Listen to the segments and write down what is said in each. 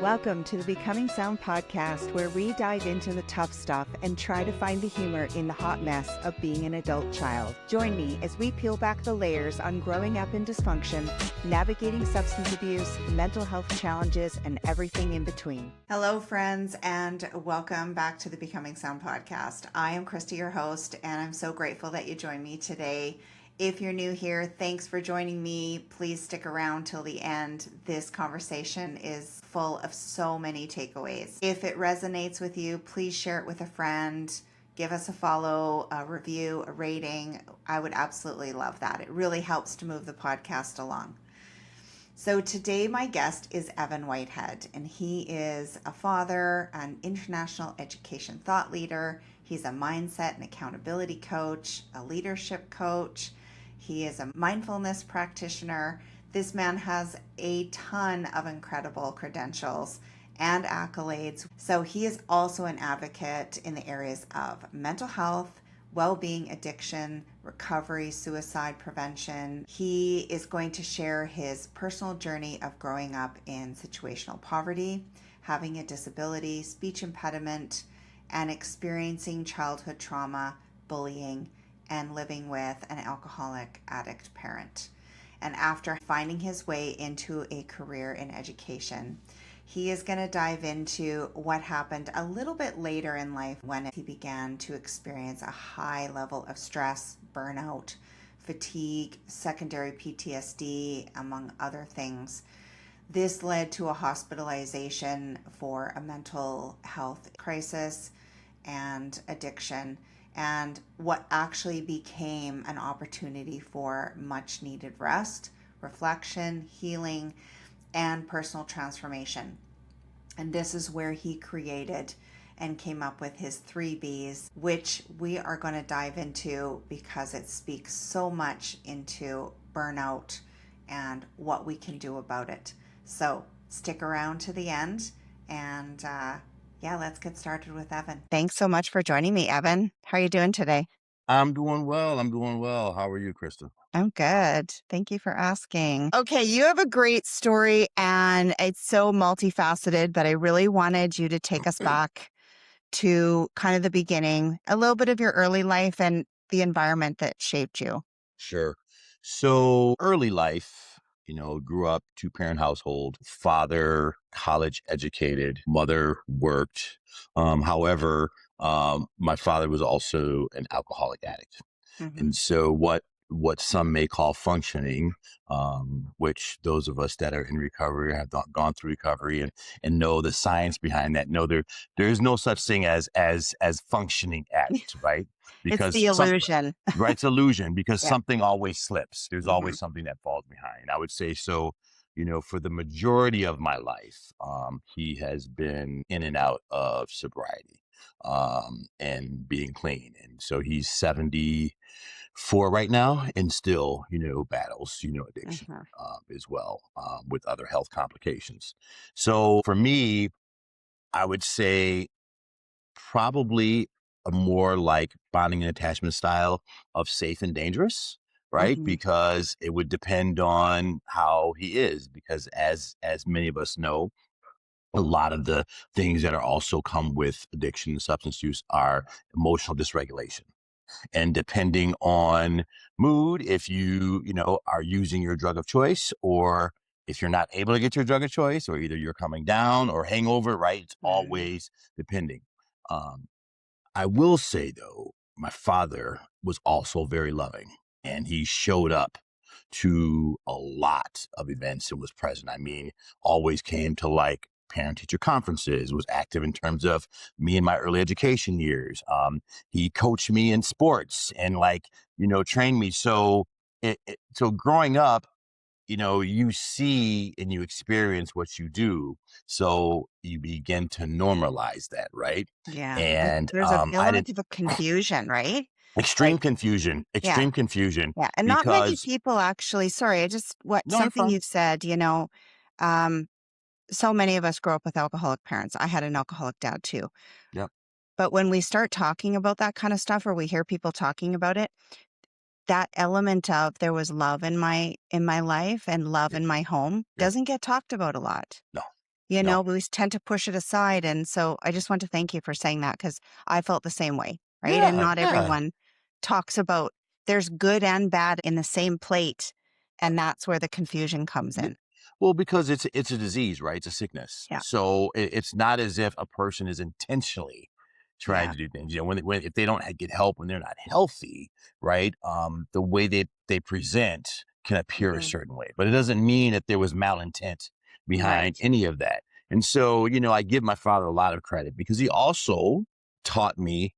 Welcome to the Becoming Sound podcast, where we dive into the tough stuff and try to find the humor in the hot mess of being an adult child. Join me as we peel back the layers on growing up in dysfunction, navigating substance abuse, mental health challenges, and everything in between. Hello, friends, and welcome back to the Becoming Sound podcast. I am Krista, your host, and I'm so grateful that you joined me today. If you're new here, thanks for joining me. Please stick around till the end. This conversation is full of so many takeaways. If it resonates with you, please share it with a friend. Give us a follow, a review, a rating. I would absolutely love that. It really helps to move the podcast along. So today my guest is Evan Whitehead, and he is a father, an international education thought leader. He's a mindset and accountability coach, a leadership coach. He is a mindfulness practitioner. This man has a ton of incredible credentials and accolades. So he is also an advocate in the areas of mental health, well-being, addiction, recovery, suicide prevention. He is going to share his personal journey of growing up in situational poverty, having a disability, speech impediment, and experiencing childhood trauma, bullying, and living with an alcoholic addict parent. And after finding his way into a career in education, he is going to dive into what happened a little bit later in life when he began to experience a high level of stress, burnout, fatigue, secondary PTSD, among other things. This led to a hospitalization for a mental health crisis and addiction, and what actually became an opportunity for much needed rest, reflection, healing, and personal transformation. And this is where he created and came up with his 3Bs, which we are going to dive into because it speaks so much into burnout and what we can do about it. So stick around to the end, and let's get started with Evan. Thanks so much for joining me, Evan. How are you doing today? I'm doing well. How are you, Krista? I'm good. Thank you for asking. Okay, you have a great story and it's so multifaceted, but I really wanted you to take us back to kind of the beginning, a little bit of your early life and the environment that shaped you. Sure. So early life, grew up two-parent household, father, college educated, mother worked. However, my father was also an alcoholic addict. Mm-hmm. And so what some may call functioning, which those of us that are in recovery have gone through recovery and know the science behind that, know there is no such thing as functioning addict, right? It's the illusion. Right, it's illusion because Yeah. something always slips. There's Mm-hmm. always something that falls behind. I would say so. For the majority of my life, he has been in and out of sobriety and being clean. And so he's 74 right now and still, battles, addiction Mm-hmm. as well with other health complications. So for me, I would say probably a more like bonding and attachment style of safe and dangerous, right? Mm-hmm. Because it would depend on how he is, because as many of us know, a lot of the things that are also come with addiction and substance use are emotional dysregulation. And depending on mood, if you are using your drug of choice, or if you're not able to get your drug of choice, or either you're coming down or hangover, right? It's always depending. Um, I will say though, my father was also very loving, and he showed up to a lot of events and was present. I mean, always came to like parent teacher conferences, was active in terms of me in my early education years. He coached me in sports and trained me. So so growing up, you see and you experience what you do. So you begin to normalize that, right? Yeah. And There's an I didn't, element of a confusion, right? extreme Like, confusion, yeah. extreme confusion Yeah. And not many because, people actually, sorry, no, you're something fine. you've said, um, so many of us grow up with alcoholic parents. I had an alcoholic dad too. Yep. But when we start talking about that kind of stuff, or we hear people talking about it, that element of there was love in my life and love Yeah. in my home Yeah. doesn't get talked about a lot. No. No. we tend to push it aside. And so I just want to thank you for saying that because I felt the same way, right? And Yeah, not yeah. everyone talks about there's good and bad in the same plate. And that's where the confusion comes Yeah. in. Well, because it's a disease, right? It's a sickness. Yeah. So it's not as if a person is intentionally trying Yeah. to do things. When if they don't get help when they're not healthy, right? The way they present can appear a Hmm. certain way, but it doesn't mean that there was malintent behind Right. any of that. And so, I give my father a lot of credit because he also taught me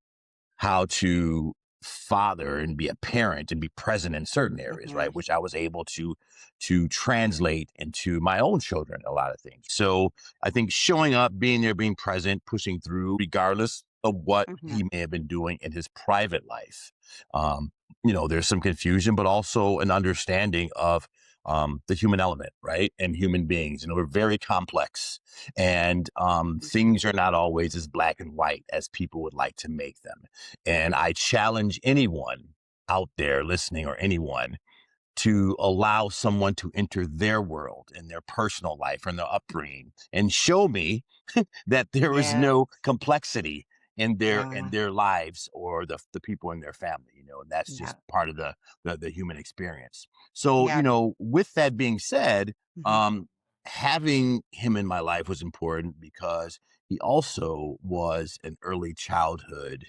how to father and be a parent and be present in certain areas, Hmm. right? Which I was able to translate into my own children, a lot of things. So I think showing up, being there, being present, pushing through, regardless of what Hmm. he may have been doing in his private life. Um, there's some confusion, but also an understanding of the human element, right? And human beings. We're very complex, and Hmm. things are not always as black and white as people would like to make them. And I challenge anyone out there listening, or anyone, to allow someone to enter their world and their personal life and their upbringing and show me that there is Yeah. no complexity in Yeah. their lives, or the people in their family, and that's Yeah. just part of the human experience. So, Yeah. with that being said, Hmm. um, having him in my life was important because he also was an early childhood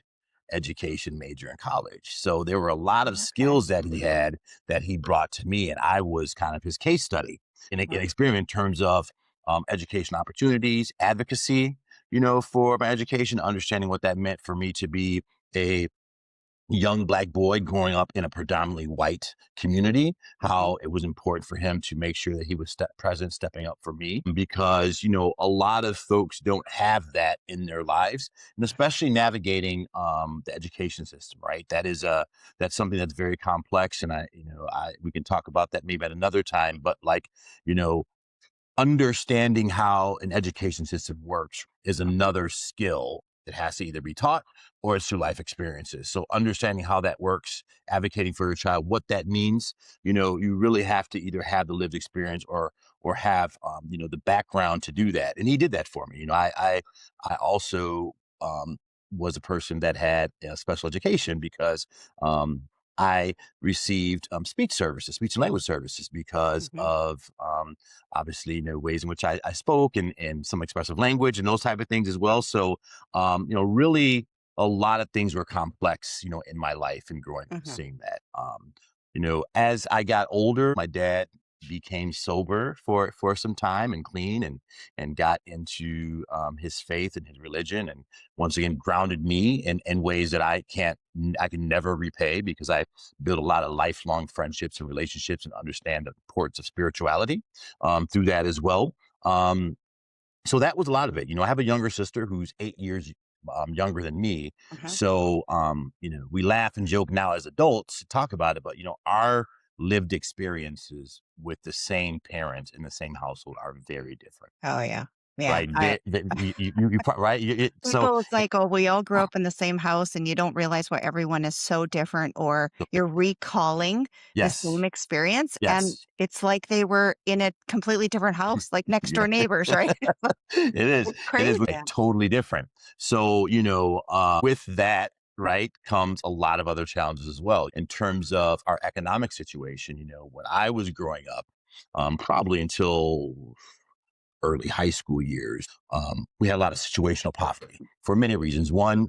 education major in college. So there were a lot of Okay. skills that he had that he brought to me, and I was kind of his case study in an experiment in terms of education opportunities, advocacy, for my education, understanding what that meant for me to be a young Black boy growing up in a predominantly white community, Hmm. how it was important for him to make sure that he was present, stepping up for me, because, a lot of folks don't have that in their lives, and especially navigating the education system, right? That's something that's very complex. And we can talk about that maybe at another time, but like, you know, understanding how an education system works is Hmm. another skill that has to either be taught or it's through life experiences. So understanding how that works, advocating for your child, what that means, you really have to either have the lived experience or have the background to do that. And he did that for me. I also was a person that had special education because I received speech services, speech and language services, because Hmm. of obviously, ways in which I spoke, and some expressive language and those type of things as well. So, really a lot of things were complex, in my life and growing up, Hmm. seeing that. As I got older, my dad became sober for some time, and clean, and got into his faith and his religion, and once again grounded me in ways that I can never repay, because I built a lot of lifelong friendships and relationships and understand the importance of spirituality through that as well. Um, so that was a lot of it. I have a younger sister who's 8 years younger than me. Hmm. So, we laugh and joke now as adults to talk about it, but, our lived experiences with the same parents in the same household are very different. Oh yeah. Yeah. Right. Right. So, People, it's like, oh, we all grew up in the same house and you don't realize why everyone is so different, or you're recalling the yes, same experience. And yes. it's like they were in a completely different house, like next Yeah. door neighbors, right? It is. It's It is crazy. like totally different. So, with that, right, comes a lot of other challenges as well in terms of our economic situation. When I was growing up, probably until early high school years, we had a lot of situational poverty for many reasons. One,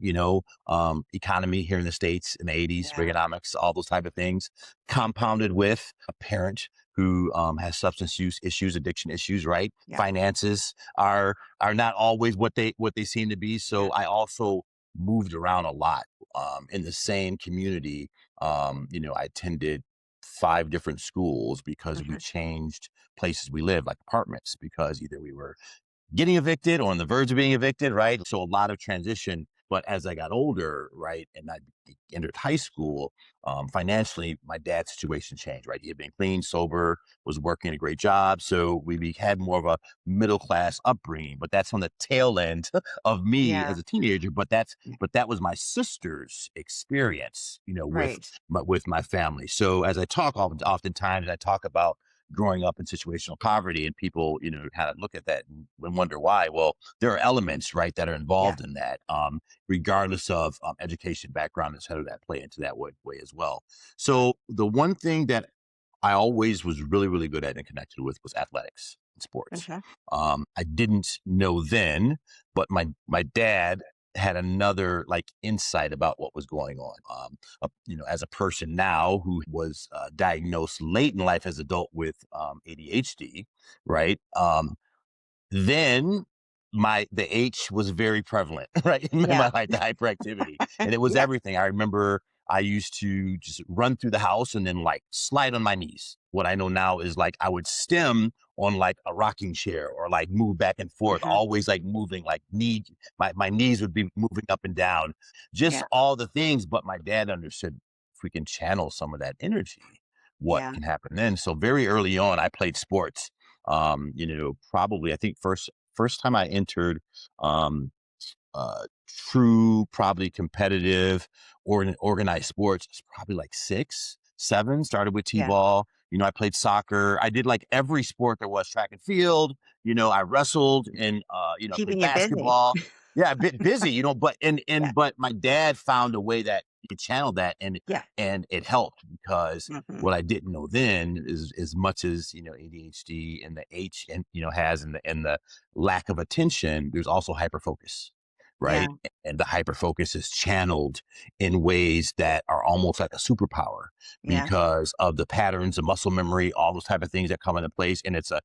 economy here in the States in the 80s, Yeah. Reaganomics, all those type of things, compounded with a parent who has substance use issues, addiction issues, right? Yeah. Finances are not always what they seem to be. Yeah. So I also moved around a lot in the same community. I attended 5 different schools because we Hmm. changed places we live, like apartments, because either we were getting evicted or on the verge of being evicted, right? So a lot of transition. But as I got older, right, and I entered high school, financially, my dad's situation changed, right? He had been clean, sober, was working a great job. So we had more of a middle class upbringing, but that's on the tail end of me Yeah. as a teenager. But that was my sister's experience, with Right. with my family. So as I talk, oftentimes I talk about growing up in situational poverty, and people, kind of look at that and wonder why. Well, there are elements, right, that are Yeah. involved in that, regardless of education, background, et cetera, that play into that way as well. So the one thing that I always was really, really good at and connected with was athletics and sports. Uh-huh. I didn't know then, but my dad had another like insight about what was going on. As a person now who was diagnosed late in life as adult with ADHD, right? Then the H was very prevalent, right? In my Yeah. life, the hyperactivity. And it was Yeah. everything. I remember I used to just run through the house and then like slide on my knees. What I know now is like I would stem on like a rocking chair or like move back and forth, Uh-huh. always like moving, like my knees would be moving up and down, just Yeah. all the things. But my dad understood if we can channel some of that energy, what Yeah. can happen then. So very early on, I played sports. Probably I think first time I entered um true, probably competitive or organized sports is probably like 6, 7. Started with Yeah. t-ball. I played soccer. I did like every sport there was, track and field. I wrestled and played Keeping you busy. basketball. Yeah, a bit busy, but Yeah. but my dad found a way that he could channel that, and Yeah. it helped because Hmm. what I didn't know then is as much as ADHD and the H and has and the lack of attention, there's also hyperfocus, right? Yeah. And the hyperfocus is channeled in ways that are almost like a superpower Yeah. because of the patterns, the muscle memory, all those type of things that come into place. And it's a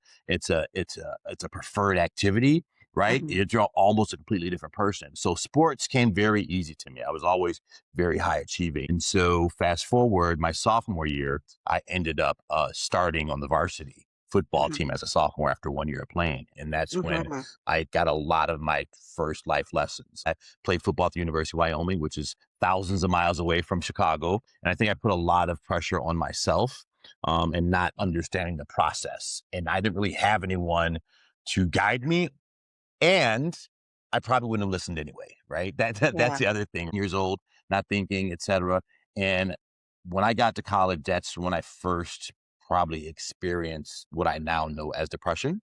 preferred activity, right? Hmm. You're almost a completely different person. So sports came very easy to me. I was always very high achieving. And so fast forward my sophomore year, I ended up starting on the varsity football Hmm. team as a sophomore after 1 year of playing. And that's when Hmm. I got a lot of my first life lessons. I played football at the University of Wyoming, which is thousands of miles away from Chicago. And I think I put a lot of pressure on myself and not understanding the process. And I didn't really have anyone to guide me. And I probably wouldn't have listened anyway, right? That's Yeah. the other thing. Years old, not thinking, etc. And when I got to college, that's when I first probably experienced what I now know as depression.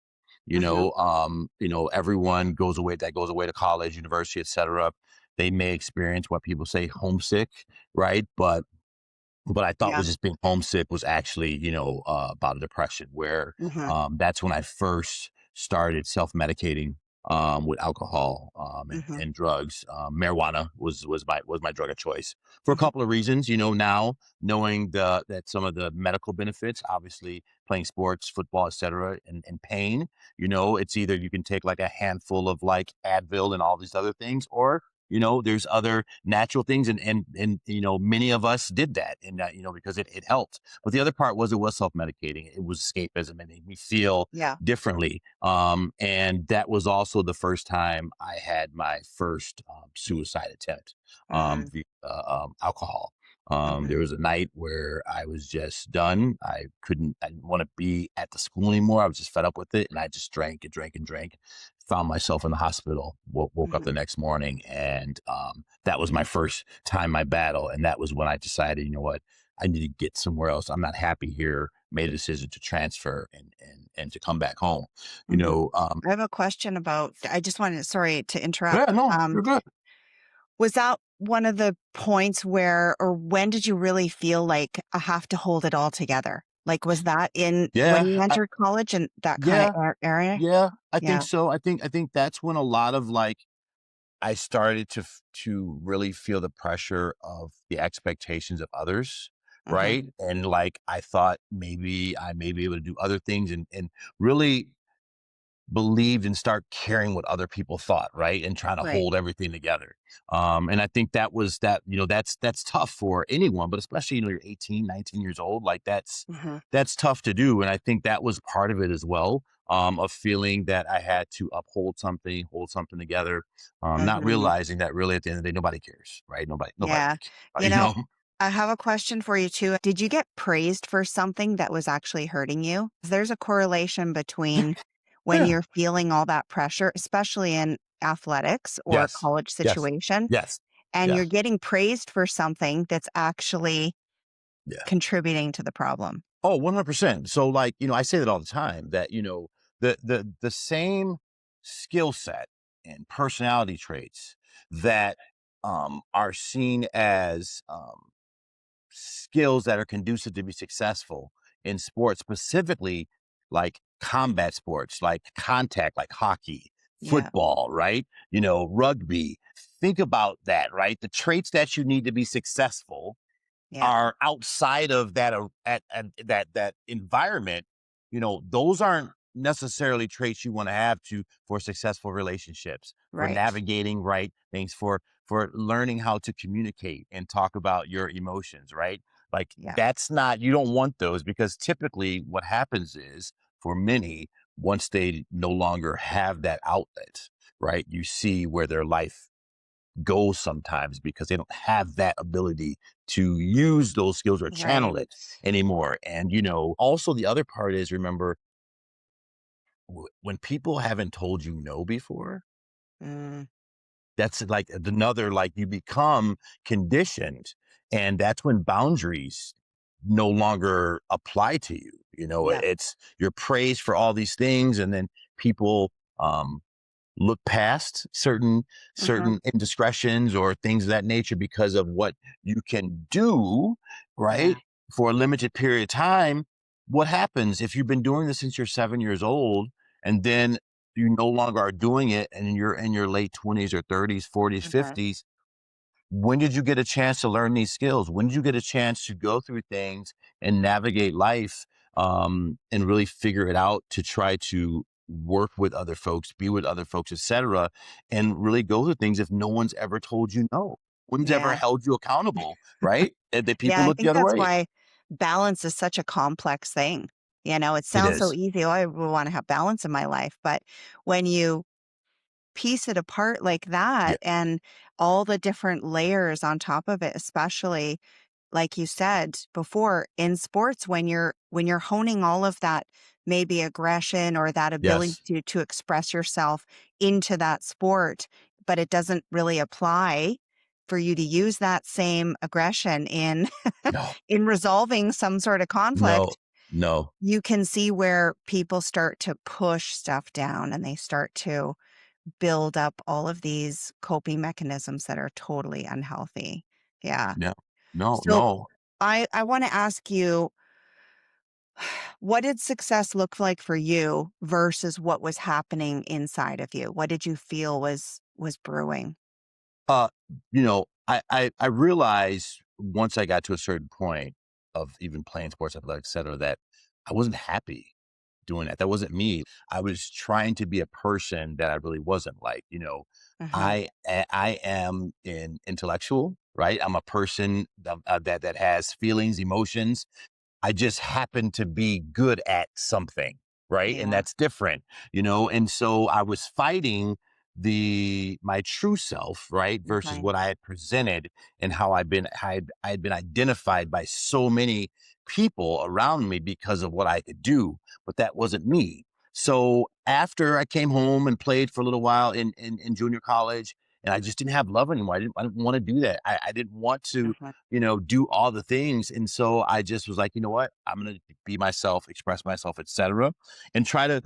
Hmm. Everyone goes away to college, university, etc. They may experience what people say homesick, right? But I thought Yeah. was just being homesick was actually, about a depression where Hmm. that's when I first started self-medicating with alcohol Hmm. and drugs. Marijuana was my drug of choice for a Hmm. couple of reasons. Now knowing that some of the medical benefits, obviously playing sports, football, etc., and pain. It's either you can take like a handful of like Advil and all these other things, or there's other natural things, and many of us did that, and because it helped. But the other part was it was self-medicating. It was escapism. It made me feel Yeah. differently. And that was also the first time I had my first suicide attempt Mm. via alcohol. Hmm. There was a night where I was just done. I didn't want to be at the school anymore. I was just fed up with it. And I just drank and drank and drank, found myself in the hospital, woke up Hmm. the next morning. And that was my first time, my battle. And that was when I decided, you know what, I need to get somewhere else. I'm not happy here. Made a decision to transfer and to come back home. You Hmm. know, I have a question about, I just wanted, sorry to yeah, interrupt. no, you're good. Was that one of the points where, or when did you really feel like I have to hold it all together? Like, was that in when you Yeah, entered college and that kind of yeah, area? yeah. I think Yeah. so. I think that's when a lot of like I started to really feel the pressure of the expectations of others, Hmm. right? And like I thought maybe I may be able to do other things and really believed and start caring what other people thought, right? And trying to Right. hold everything together. And I think that's tough for anyone, but especially, you're 18, 19 years old, like Hmm. that's tough to do. And I think that was part of it as well. Of feeling that I had to uphold something, hold something together, not Hmm. realizing that really at the end of the day, nobody cares, right? Nobody Yeah. really cares, You know, I have a question for you too. Did you get praised for something that was actually hurting you? 'Cause there's a correlation between when Yeah. you're feeling all that pressure, especially in athletics or Yes. college Yes. situation, Yes. and Yeah. you're getting praised for something that's actually Yeah. contributing to the problem. Oh, 100%. So like, I say that all the time that, the same skill set and personality traits that are seen as skills that are conducive to be successful in sports, specifically like combat sports, like contact, like hockey, Yeah. football, right? Rugby. Think about that, right? The traits that you need to be successful Yeah. are outside of that that environment. Those aren't necessarily traits you want to have to for successful relationships, for Right. navigating right things, for learning how to communicate and talk about your emotions, right? Like Yeah. that's not, you don't want those, because typically what happens is, for many, once they no longer have that outlet, right, you see where their life goes sometimes, because they don't have that ability to use those skills or channel Right. it anymore. And, also the other part is, remember, when people haven't told you no before, Mm, that's like another, like you become conditioned. And that's when boundaries no longer apply to you. yeah. It's, you're praised for all these things. And then people, look past Hmm. certain indiscretions or things of that nature because of what you can do, right, Yeah. for a limited period of time. What happens if you've been doing this since you're 7 years old, and then you no longer are doing it, and you're in your late 20s or 30s, 40s, Hmm. 50s? When did you get a chance to learn these skills? When did you get a chance to go through things and navigate life, and really figure it out, to try to work with other folks, be with other folks, etc., and really go through things if no one's ever told you no? One's ever Yeah. held you accountable, right? And that Yeah. people I look the think other that's way. why balance is such a complex thing. It It sounds so is. easy. Oh, I want to have balance in my life. But when you piece it apart like Yeah. that and all the different layers on top of it, especially like you said before in sports, when you're honing all of that, maybe aggression or that ability Yes. to express yourself into that sport, but it doesn't really apply for you to use that same aggression in No. in resolving some sort of No. conflict. No. You can see where people start to push stuff down and they start to build up all of these coping mechanisms that are totally unhealthy. Yeah. No. No. So No. I want to ask you, what did success look like for you versus what was happening inside of you? What did you feel was brewing? Uh, I realized once I got to a certain point of even playing sports, athletics, et cetera, that I wasn't happy doing that. That wasn't me. I was trying to be a person that I really wasn't. Like, Uh-huh. I am an intellectual, right? I'm a person that has feelings, emotions. I just happen to be good at something, right? And Yeah. that's different, and so I was fighting my true self, right? Versus Okay. what I had presented, and how I had been identified by so many people around me because of what I could do, but that wasn't me. So after I came home and played for a little while in junior college, and I just didn't have love anymore. I didn't want to do that. I didn't want to, Uh-huh. do all the things. And so I just was like, you know what? I'm going to be myself, express myself, etc., and try to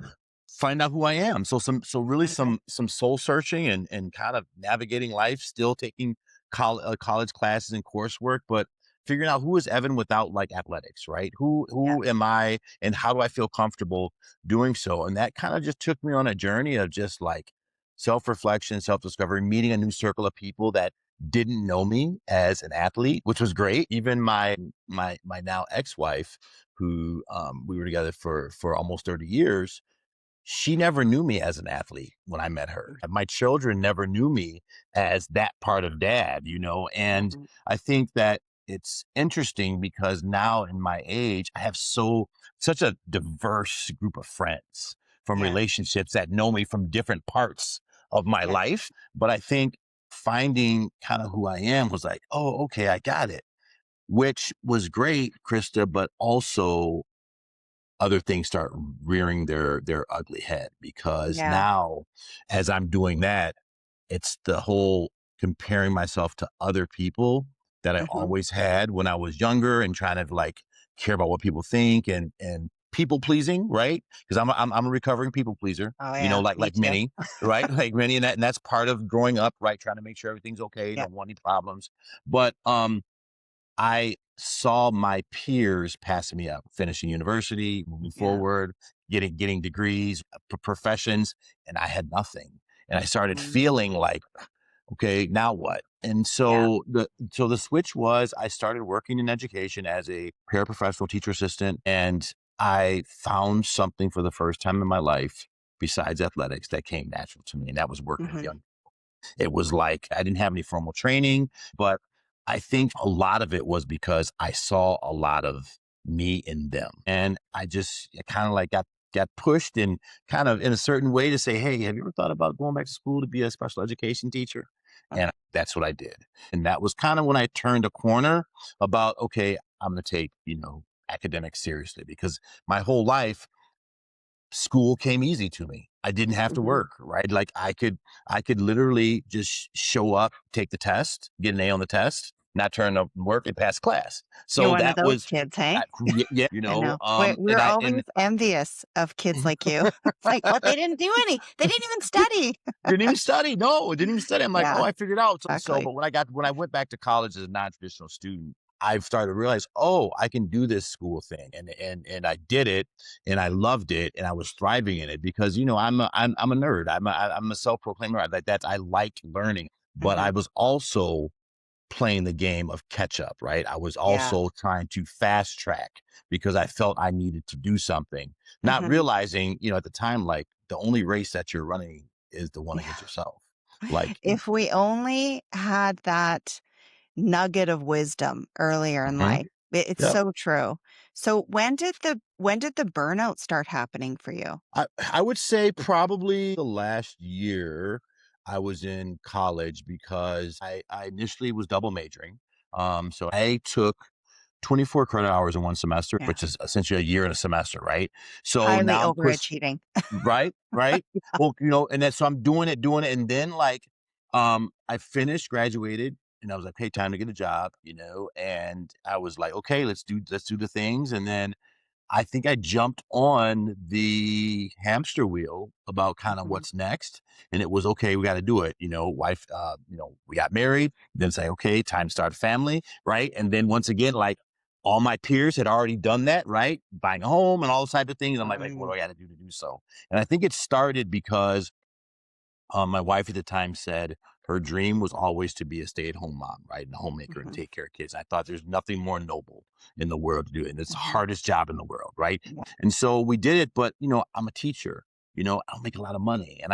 find out who I am. So really Okay. some soul searching, and kind of navigating life, still taking college classes and coursework, but figuring out who is Evan without like athletics, right? Yeah. Who am I, and how do I feel comfortable doing so? And that kind of just took me on a journey of just like self-reflection, self-discovery, meeting a new circle of people that didn't know me as an athlete, which was great. Even my now ex-wife, who we were together for almost 30 years, she never knew me as an athlete when I met her. My children never knew me as that part of dad, and Mhm. I think that it's interesting because now in my age, I have such a diverse group of friends from Yeah. relationships that know me from different parts of my Yeah. life. But I think finding kind of who I am was like, oh, okay, I got it, which was great, Krista, but also other things start rearing their ugly head, because Yeah. now, as I'm doing that, it's the whole comparing myself to other people that I Mhm. always had when I was younger, and trying to like care about what people think and people pleasing, right? Because I'm a recovering people pleaser, Oh you know, yeah, me like too. many, right? Like many, and that's part of growing up, right? Trying to make sure everything's okay, Yeah. don't want any problems. But I saw my peers passing me up, finishing university, moving Yeah. forward, getting degrees, professions, and I had nothing. And I started Mm, feeling like, okay, now what? And yeah. so the switch was I started working in education as a paraprofessional teacher assistant, and I found something for the first time in my life besides athletics that came natural to me, and that was working with Hmm. young. It was like I didn't have any formal training, but I think a lot of it was because I saw a lot of me in them. And I just kind of like got pushed and kind of in a certain way to say, hey, have you ever thought about going back to school to be a special education teacher? And that's what I did. And that was kind of when I turned a corner about, okay, I'm going to take, academics seriously because my whole life school came easy to me. I didn't have to Hmm. work, right? Like I could literally just show up, take the test, get an A on the test, not turn up work and pass class. You're So one of that those was kids, hey? yeah, I know. and We're I always and envious of kids like you. It's like, well, they didn't do any. They didn't even study. didn't even study. No, didn't even study. I'm like, oh, Yeah, I figured out. So, exactly. but when I went back to college as a non-traditional student, I started to realize, oh, I can do this school thing, and I did it, and I loved it, and I was thriving in it because I'm a nerd. I'm a self-proclaimed nerd. Like that, I liked learning, but Hmm. I was also playing the game of catch up, right? I was Yeah. also trying to fast track because I felt I needed to do something, not Hmm. realizing, at the time, like the only race that you're running is the one against yourself. Like, If we only had that nugget of wisdom earlier in mhm, life. It's yep. so true. So when did the burnout start happening for you? I would say probably the last year I was in college because I initially was double majoring. So I took 24 credit hours in one semester, Yeah. which is essentially a year and a semester, right? So Highly now I'm pushed. overachieving. Right, right. Well, and then so I'm doing it, and then like, I finished, graduated, and I was like, "Hey, time to get a job," and I was like, "Okay, let's do the things," and then I think I jumped on the hamster wheel about kind of Mhm. what's next. And it was okay, we got to do it. Wife, we got married, then say, okay, time to start a family, right? And then once again, like all my peers had already done that, right? Buying a home and all those type of things. I'm like, what do Mm, I got to do to do so? And I think it started because my wife at the time said her dream was always to be a stay-at-home mom, right? And a homemaker and mhm, take care of kids. I thought there's nothing more noble in the world to do it. And it's the mhm. hardest job in the world, right? Yeah. And so we did it, but I'm a teacher. I don't make a lot of money. And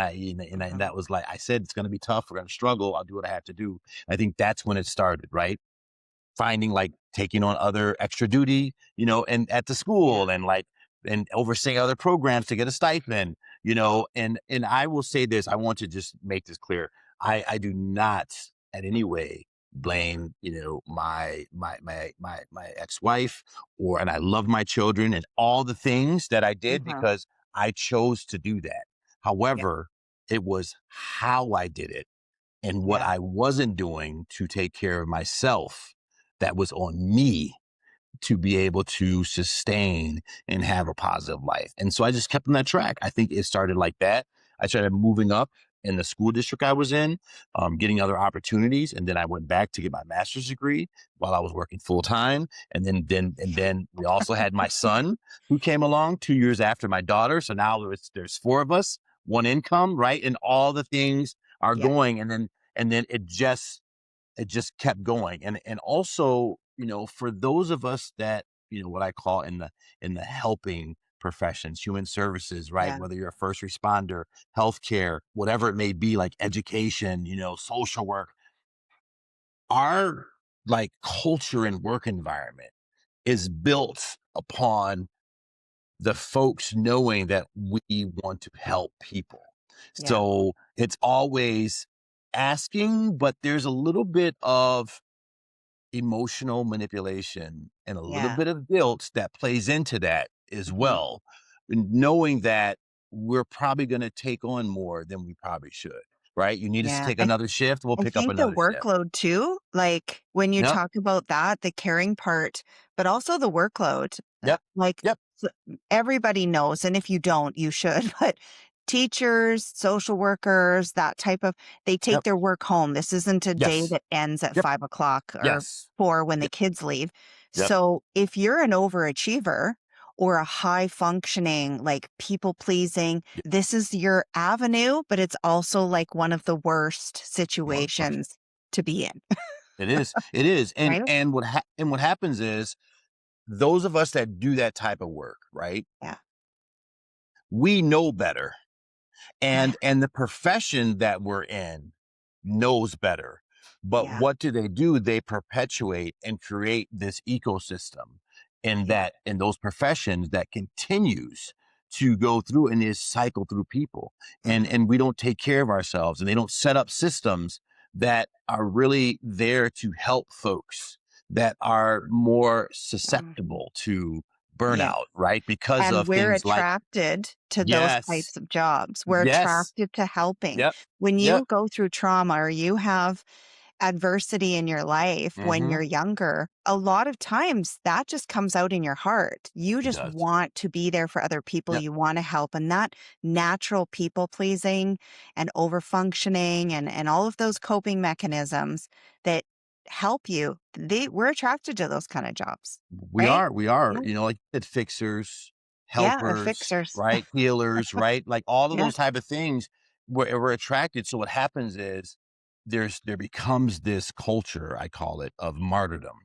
Mhm. that was like I said, it's gonna be tough. We're gonna struggle. I'll do what I have to do. I think that's when it started, right? Finding like taking on other extra duty, and at the Yeah. school and like and overseeing other programs to get a stipend, and I will say this, I want to just make this clear. I do not in any way blame, my ex-wife and I love my children and all the things that I did Mhm. because I chose to do that. Yeah. However, it was how I did it and what Yeah. I wasn't doing to take care of myself that was on me to be able to sustain and have a positive life. And so I just kept on that track. I think it started like that. I started moving up in the school district I was in, getting other opportunities, and then I went back to get my master's degree while I was working full time. And then we also had my son who came along 2 years after my daughter. So now there's four of us, one income, right, and all the things are Yeah. going, and then it just kept going. And also, for those of us that, what I call in the helping professions, human services, right? Yeah. Whether you're a first responder, healthcare, whatever it may be, like education, social work, our like culture and work environment is built upon the folks knowing that we want to help people. Yeah. So it's always asking, but there's a little bit of emotional manipulation and a little Yeah. bit of guilt that plays into that as Mhm. well, knowing that we're probably going to take on more than we probably should. right? You need us to Yeah. take another shift. We'll I pick up think the another shift. workload too, like when you Yep. talk about that, the caring part, but also the workload, Yep. like Yep. everybody knows. And if you don't, you should, but teachers, social workers, that type of, they take Yep. their work home. This isn't a day Yes. that ends at Yep. 5 o'clock or Yes. 4 when the Yep. kids leave. Yep. So if you're an overachiever or a high functioning, like people pleasing, Yep. this is your avenue, but it's also like one of the worst Work. situations to be in, It is. It is. right? And what happens is those of us that do that type of work, right? Yeah. We know better. And the profession that we're in knows better. But Yeah. what do? They perpetuate and create this ecosystem Yeah. in those professions that continues to go through and is cycle through people. Mhm. And we don't take care of ourselves, and they don't set up systems that are really there to help folks that are more Mhm. susceptible to Yeah. burnout, right? Because And of we're things like attracted to those yes, types of jobs. We're yes, attracted to helping. yep, When yep. you go through trauma or you have adversity in your life when Mhm. you're younger, a lot of times that just comes out in your heart. You It just does. want to be there for other people. Yep. You want to help. And that natural people pleasing and over functioning and all of those coping mechanisms that help you, we're attracted to those kind of jobs, right? We are, Yeah. like fixers, Yeah. Or helpers, fixers. right? Healers, right? Like all of Yeah. those type of things we're attracted. So what happens is there becomes this culture, I call it, of martyrdom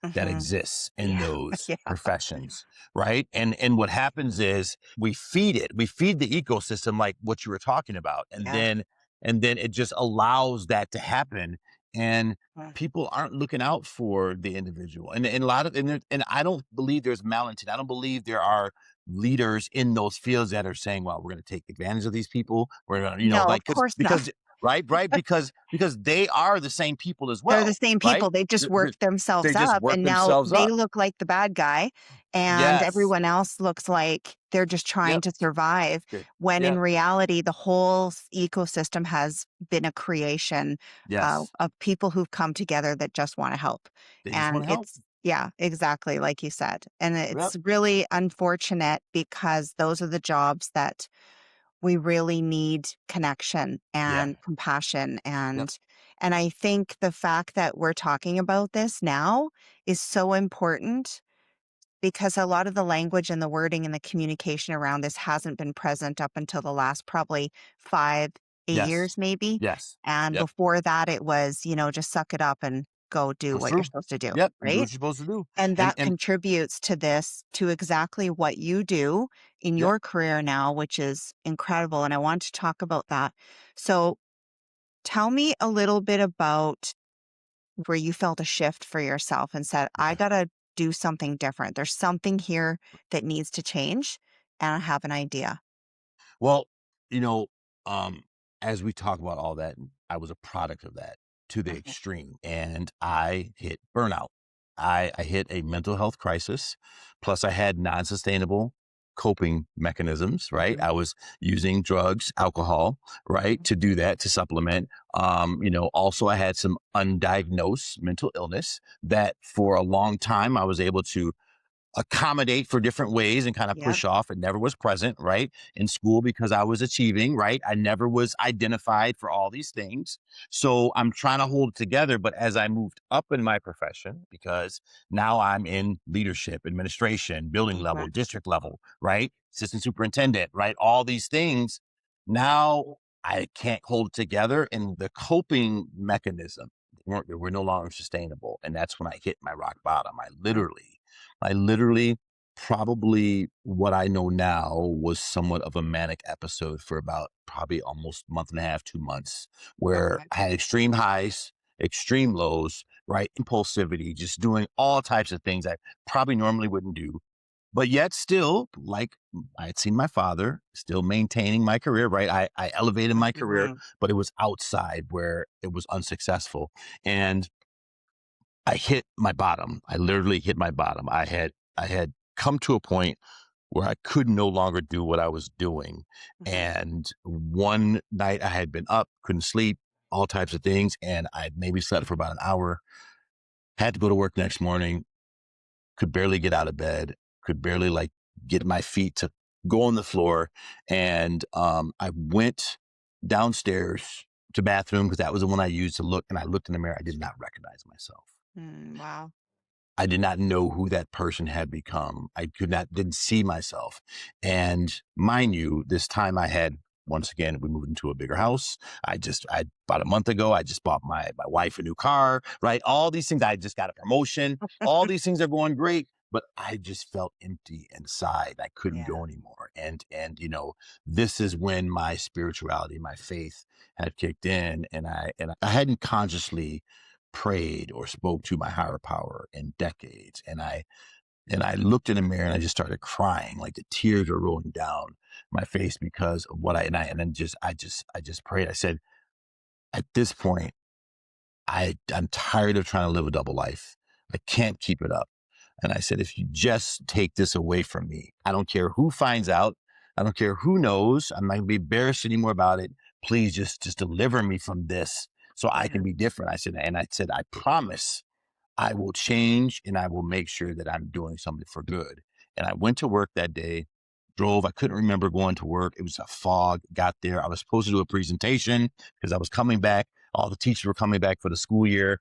that Hmm. exists in Yeah. those Yeah. professions, right? And what happens is we feed it. We feed the ecosystem like what you were talking about. Yeah. And then it just allows that to happen. And Mm. people aren't looking out for the individual. And a lot of and I don't believe there's malintent. I don't believe there are leaders in those fields that are saying, well, we're going to take advantage of these people. We're going to, No, like of course not. because right because they are the same people as They're the well, same right? people. They just Th- worked themselves they just up, work and now themselves they up. look like the bad guy, and Yes. everyone else looks like they're just trying Yep. to survive, Good. when in Yep. reality, the whole ecosystem has been a creation Yes. of people who've come together that just want to help. They just And want to help. it's, yeah, exactly like you said. And Yep. it's really unfortunate because those are the jobs that we really need connection Yeah. and compassion Yep. and I think the fact that we're talking about this now is so important because a lot of the language and the wording and the communication around this hasn't been present up until the last probably 5 8 Yes. years maybe, Yes. and Yep. before that it was, just suck it up and go do That's what you're true. supposed to do, Yep. You do what right? you're supposed to do. And And that contributes to this, to exactly what you do in yep. your career now, which is incredible. And I want to talk about that. So tell me a little bit about where you felt a shift for yourself and said, I Okay. got to do something different. There's something here that needs to change. And I have an idea. Well, you know, um, as we talk about all that, I was a product of that to the Mhm. extreme, and I hit burnout. I hit a mental health crisis. Plus, I had non-sustainable coping mechanisms. Right, Mhm. I was using drugs, alcohol, right, Mhm. to do that to supplement. Also, I had some undiagnosed mental illness that, for a long time, I was able to accommodate for different ways and kind of Yep. push off. It never was present, right? In school because I was achieving, right? I never was identified for all these things. So I'm trying to hold it together. But as I moved up in my profession, because now I'm in leadership, administration, building level, Mhm. district level, right? Assistant superintendent, right? All these things. Now I can't hold it together. And the coping mechanism were no longer sustainable. And that's when I hit my rock bottom. I literally, probably what I know now was somewhat of a manic episode for about probably almost month and a half, 2 months, where Okay. I had extreme highs, extreme lows, right? Impulsivity, just doing all types of things I probably normally wouldn't do. But yet still, like I had seen my father still maintaining my career, right? I elevated my career, Mhm. but it was outside where it was unsuccessful. And I hit my bottom. I literally hit my bottom. I had come to a point where I could no longer do what I was doing. Mhm. And one night I had been up, couldn't sleep, all types of things. And I maybe slept for about an hour, had to go to work next morning, could barely get out of bed, could barely like get my feet to go on the floor. And I went downstairs to bathroom because that was the one I used to look. And I looked in the mirror. I did not recognize myself. Wow. I did not know who that person had become. I didn't see myself. And mind you, this time I had, once again, we moved into a bigger house. About a month ago, I just bought my wife a new car, right? All these things, I just got a promotion. All these things are going great, but I just felt empty inside. I couldn't Yeah. go anymore. This is when my spirituality, my faith had kicked in, and I hadn't consciously prayed or spoke to my higher power in decades. And I looked in the mirror and I just started crying, like the tears were rolling down my face because of what and then I just prayed. I said, at this point, I'm tired of trying to live a double life. I can't keep it up. And I said, if you just take this away from me, I don't care who finds out. I don't care who knows. I'm not gonna be embarrassed anymore about it. Please just deliver me from this so I Yeah. can be different. I said, I promise I will change and I will make sure that I'm doing something for good. And I went to work that day, drove. I couldn't remember going to work. It was a fog, got there. I was supposed to do a presentation because I was coming back. All the teachers were coming back for the school year.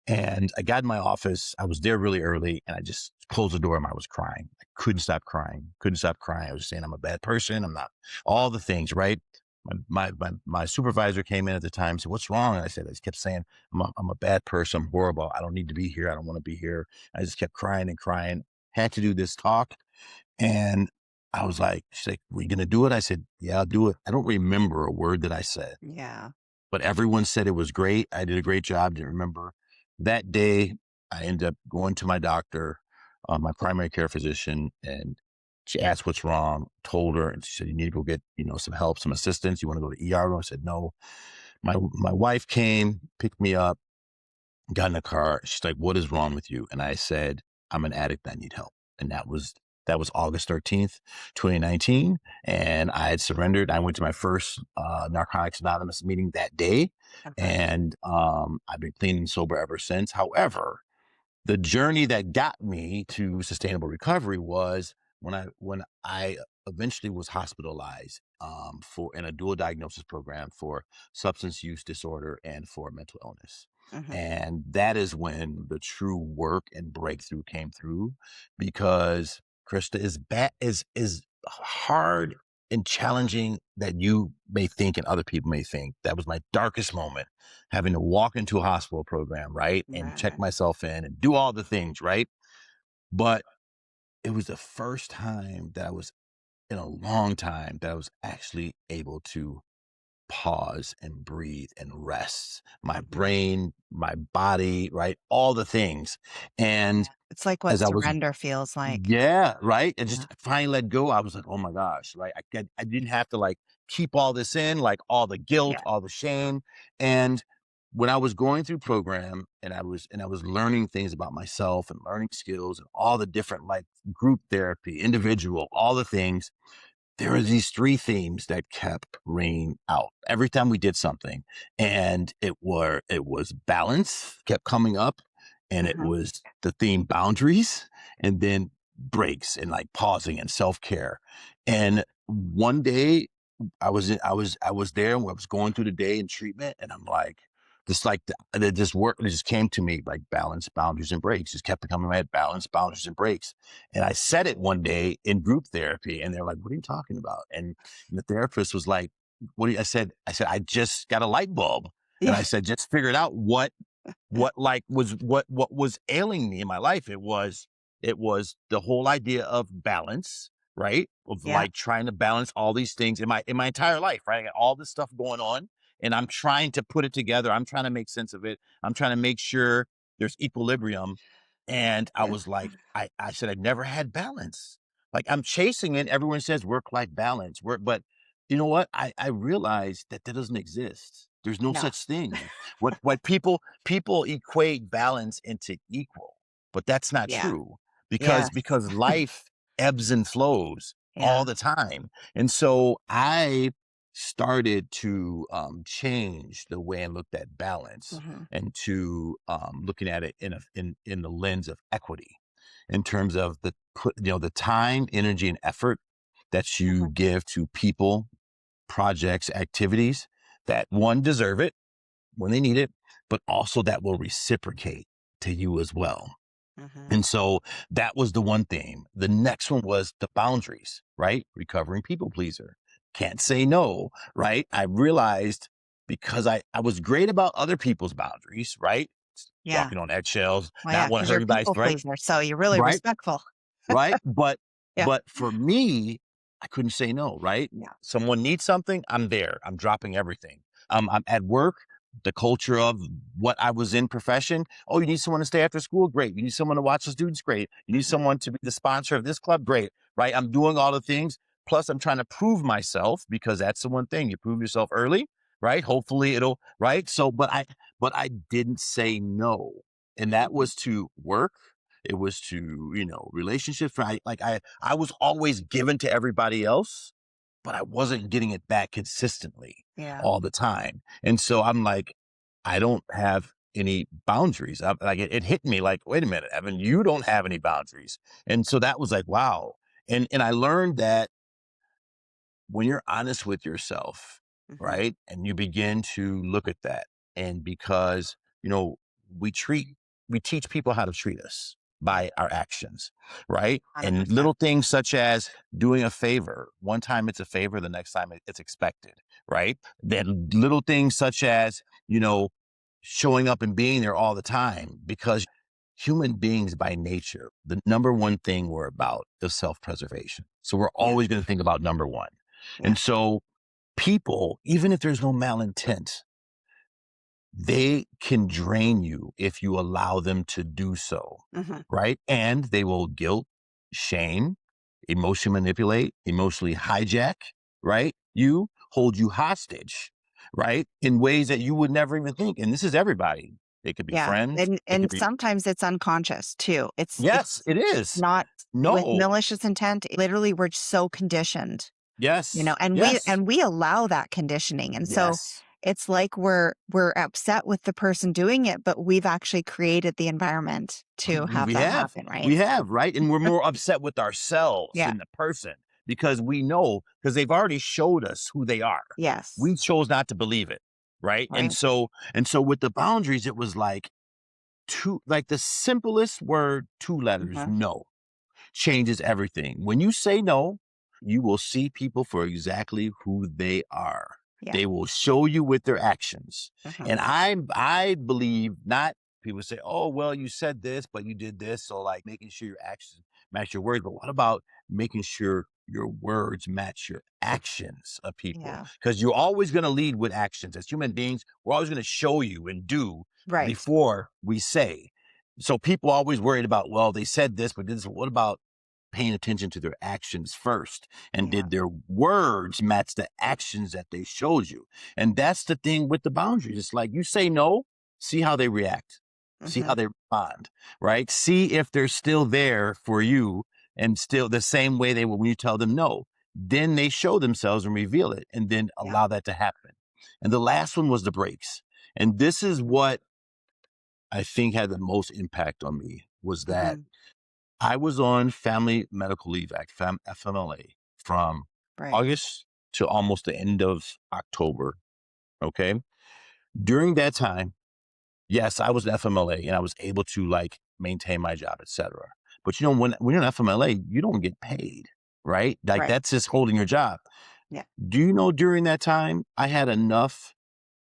And I got in my office. I was there really early and I just closed the door and I was crying. I couldn't stop crying. Couldn't stop crying. I was saying I'm a bad person. I'm not all the things, right? My supervisor came in at the time and said, what's wrong? And I just kept saying, I'm a bad person. I'm horrible. I don't need to be here. I don't want to be here. I just kept crying and crying. Had to do this talk. And I was like, she's like, "Were you going to do it?" I said, "Yeah, I'll do it." I don't remember a word that I said, Yeah. but everyone said it was great. I did a great job. Didn't remember. That day, I ended up going to my doctor, my primary care physician, and she asked what's wrong, told her, and she said, you need to go get, some help, some assistance. You want to go to the ER? I said, no. My wife came, picked me up, got in the car. She's like, what is wrong with you? And I said, I'm an addict. I need help. And that was August 13th, 2019. And I had surrendered. I went to my first Narcotics Anonymous meeting that day. Okay. And I've been clean and sober ever since. However, the journey that got me to sustainable recovery was when I eventually was hospitalized for in a dual diagnosis program for substance use disorder and for mental illness. Mhm. And that is when the true work and breakthrough came through, because Krista is hard and challenging that you may think and other people may think. That was my darkest moment, having to walk into a hospital program, right? And check Right. myself in and do all the things, right? But it was the first time that I was in a long time that I was actually able to pause and breathe and rest my Mhm. brain, my body, right? All the things. And It's like what as I was surrender feels like. yeah, right? And Yeah. just finally let go. I was like, "Oh my gosh," right? I didn't have to, like, keep all this in, like, all the guilt, Yeah. all the shame, and when I was going through program and I was learning things about myself and learning skills and all the different, like, group therapy, individual, all the things, there were these 3 themes that kept ringing out every time we did something, and it was balance kept coming up, and it Mhm. was the theme boundaries, and then breaks and, like, pausing and self-care. And one day, I was there and I was going through the day in treatment, and I'm like, just like it just came to me like balance, boundaries, and breaks. Just kept becoming my head, balance, boundaries, and breaks. And I said it one day in group therapy, and they're like, "What are you talking about?" And the therapist was like, "What do you?" I said, "I just got a light bulb," and Yeah. I said, "Just figured out what was ailing me in my life. It was the whole idea of balance, right? Of Yeah. like trying to balance all these things in my entire life, right? I got all this stuff going on and I'm trying to put it together. I'm trying to make sense of it. I'm trying to make sure there's equilibrium. And I Yeah. was like, I said I never had balance. Like I'm chasing it. Everyone says work-life balance. But you know what? I realized that doesn't exist. There's no No. such thing. What people equate balance into equal, but that's not Yeah. true Yeah. because life ebbs and flows all Yeah. the time. And so I started to change the way I looked at balance Hmm. and to looking at it in the lens of equity, in terms of the time, energy, and effort that you Hmm. give to people, projects, activities that, one, deserve it when they need it, but also that will reciprocate to you as well. Hmm. And so that was the one thing. The next one was the boundaries, right? Recovering people pleaser. Can't say no, right? I realized, because I was great about other people's boundaries, right? Yeah. Walking on eggshells, Well, yeah, not want to because hurt you're a anybody's, people right? pleaser, so you're really Right? respectful. Right? But Yeah. for me, I couldn't say no, right? Yeah. Someone needs something, I'm there. I'm dropping everything. I'm at work, the culture of what I was in profession. Oh, you need someone to stay after school? Great. You need someone to watch the students? Great. You need Hmm. someone to be the sponsor of this club? Great. Right? I'm doing all the things. Plus, I'm trying to prove myself, because that's the one thing. You prove yourself early, right? Hopefully it'll, right? So, but I didn't say no. And that Hmm. was to work. It was to, relationships. I was always given to everybody else, but I wasn't getting it back consistently Yeah. all the time. And so I'm like, I don't have any boundaries. It hit me like, wait a minute, Evan, you don't have any boundaries. And so that was like, wow. And I learned that when you're honest with yourself, Hmm. right? And you begin to look at that, and because, you know, we treat, we teach people how to treat us Yeah. by our actions, right? And 100%. little things such as doing a favor. One time it's a favor, the next time it's expected, right? Then little things such as, you know, showing up and being there all the time, because human beings by nature, the number one thing we're about is self-preservation. So we're Yeah. always going to think about number one. Yeah. And so people, even if there's no malintent, they can drain you if you allow them to do so, Hmm. right? And they will guilt, shame, emotionally manipulate, emotionally hijack, right? You hold you hostage, right? In ways that you would never even think. And this is everybody. They could be Yeah. friends. They And could be, sometimes it's unconscious too. yes, It's it is. not with No. malicious intent. Literally, we're so conditioned, Yes. and we Yes. allow that conditioning. And so Yes. it's like we're upset with the person doing it, but we've actually created the environment to have We that have. happen, right? We have, right? And we're more upset with ourselves Yeah. than the person, because we know, because they've already showed us who they are. Yes. We chose not to believe it, right? And Right. so with the boundaries, it was like the simplest word, two letters, Hmm. no, changes everything. When you say no, you will see people for exactly who they are. Yeah. They will show you with their actions. Hmm. And I believe, not people say, oh, well, you said this, but you did this. So, like, making sure your actions match your words. But what about making sure your words match your actions of people? Yeah. Because you're always going to lead with actions. As human beings, we're always going to show you and do Right. before we say. So people always worried about, well, they said this, but this, what about paying attention to their actions first? And Yeah. did their words match the actions that they showed you? And that's the thing with the boundaries. It's like, you say no, see how they react, see Hmm. how they respond, right? See if they're still there for you, and still the same way they were when you tell them no. Then they show themselves and reveal it, and then Yeah. allow that to happen. And the last one was the breaks. And this is what I think had the most impact on me, was that Hmm. I was on Family Medical Leave Act, FMLA, from Right. August to almost the end of October. Okay. During that time, yes, I was an FMLA and I was able to, like, maintain my job, etc. But when you're an FMLA, you don't get paid, right? Like, Right. that's just holding your job. Yeah. Do you know, during that time, I had enough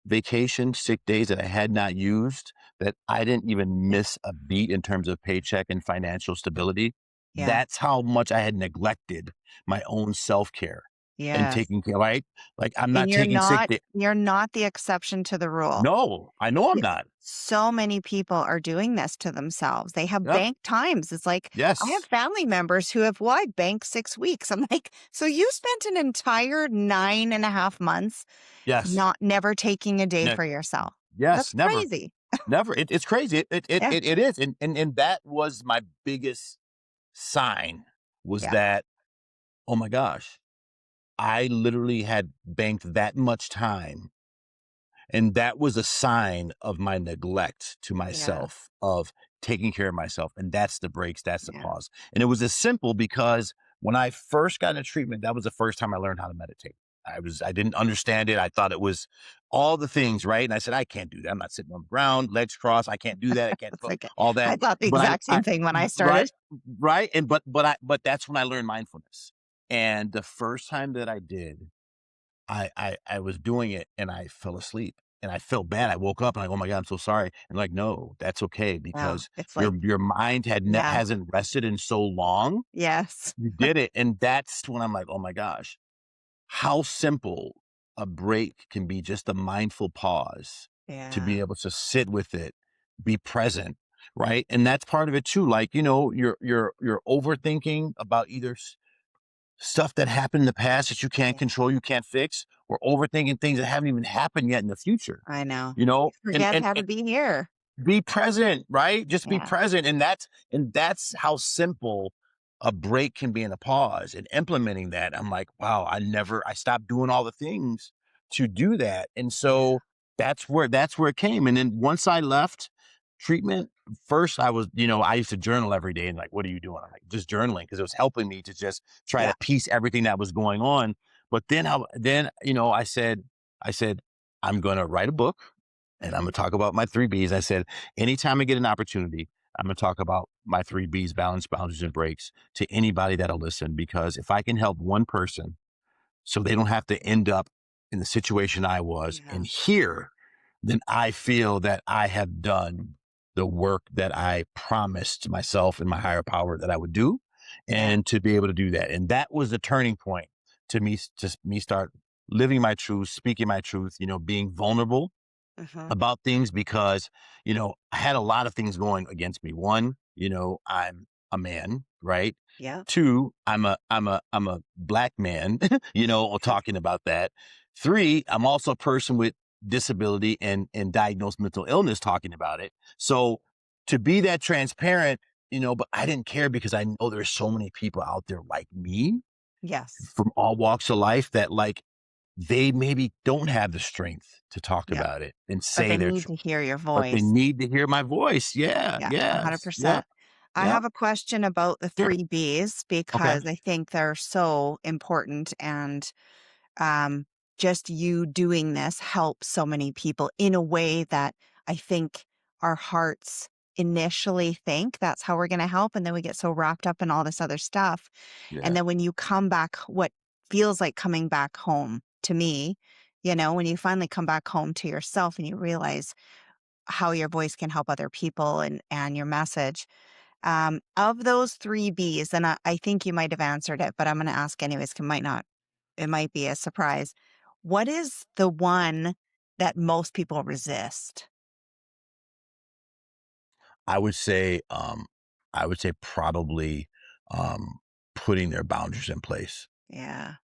vacation, sick days that I had not used, that I didn't even Yeah. miss a beat in terms of paycheck and financial stability. Yeah. That's how much I had neglected my own self-care and Yes. taking care, right? Like, I'm And not taking sick day. you're not the exception to the rule. No, I know I'm Yeah. not. So many people are doing this to themselves. They have Yep. bank times. It's like, I have Yes. family members who have, well, I banked 6 weeks. I'm like, so you spent an entire 9.5 months Yes. never taking a day Ne- for yourself. That's yes. Never. crazy. Never. It's crazy. It Yeah. it is. And that was my biggest sign was Yeah. that, oh my gosh, I literally had banked that much time, and that was a sign of my neglect to Yeah. myself, of taking care of myself. And that's the breaks, that's the Yeah. pause. And it was as simple because when I first got into treatment, that was the first time I learned how to meditate. I didn't understand it. I thought it was all the things, right? And I said, I can't do that. I'm not sitting on the ground, legs crossed. I can't do that. I can't It's like all that. I thought the But exact I same thing when I right, started. right. And but that's when I learned mindfulness. And the first time that I did, I was doing it and I fell asleep and I felt bad. I woke up and I go, "Oh my God, I'm so sorry." And like, no, that's okay Wow. because It's like, your mind yeah. hasn't rested in so long. Yes. You did it. And that's when I'm like, oh my gosh, how simple a break can be, just a mindful pause to Yeah. be able to sit with it, be present. Right. And that's part of it too. Like, you're overthinking about either stuff that happened in the past that you can't Yeah. control, you can't fix, or overthinking things that haven't even happened yet in the future, I know. you You know? And forget and how to and be here. be present, right? Just be Yeah. present. And that's how simple a break can be, in a pause. And implementing that, I'm like, wow, I stopped doing all the things to do that. And Yeah. so that's where it came. And then once I left treatment, first I used to journal every day, and like, what are you doing? I'm like, just journaling, because it was helping me to just try Yeah. to piece everything that was going on. But then I said, I'm gonna write a book and I'm Mhm. going to talk about my three B's. I said, anytime I get an opportunity, I'm going to talk about my three B's: balance, boundaries, and breaks, to anybody that'll listen. Because if I can help one person so they don't have to end up in the situation I was Yeah. in here, then I feel that I have done the work that I promised myself and my higher power that I would do, Yeah. and to be able to do that. And that was the turning point to me start living my truth, speaking my truth, being vulnerable Mhm. about things, because, I had a lot of things going against me. One, I'm a man, right? Yeah. Two, I'm a black man, Yep. talking about that. Three, I'm also a person with disability and diagnosed mental illness, talking about it. So to be that transparent, but I didn't care, because I know there's so many people out there like me, Yes. from all walks of life, that, like, they maybe don't have the strength to talk Yeah. about it and But say they their need truth, to hear your but they voice. need to hear my voice. Yeah, Yeah, yes, yep, 100%. I yep, have a question about the sure, 3 Bs okay, because I think they're so important and um, just you doing this helps so many people in a way that I think our hearts initially think that's how we're going to help. And then we get so wrapped up in all this other stuff. And yeah, then when you come back, what feels like coming back home to me, when you finally come back home to yourself and you realize how your voice can help other people and your message. Of those 3 Bs, and I think you might have answered it, but I'm going to ask anyways, 'cause it might be a surprise. What is the one that most people resist? I would say, probably, um, putting their boundaries in place. Yeah,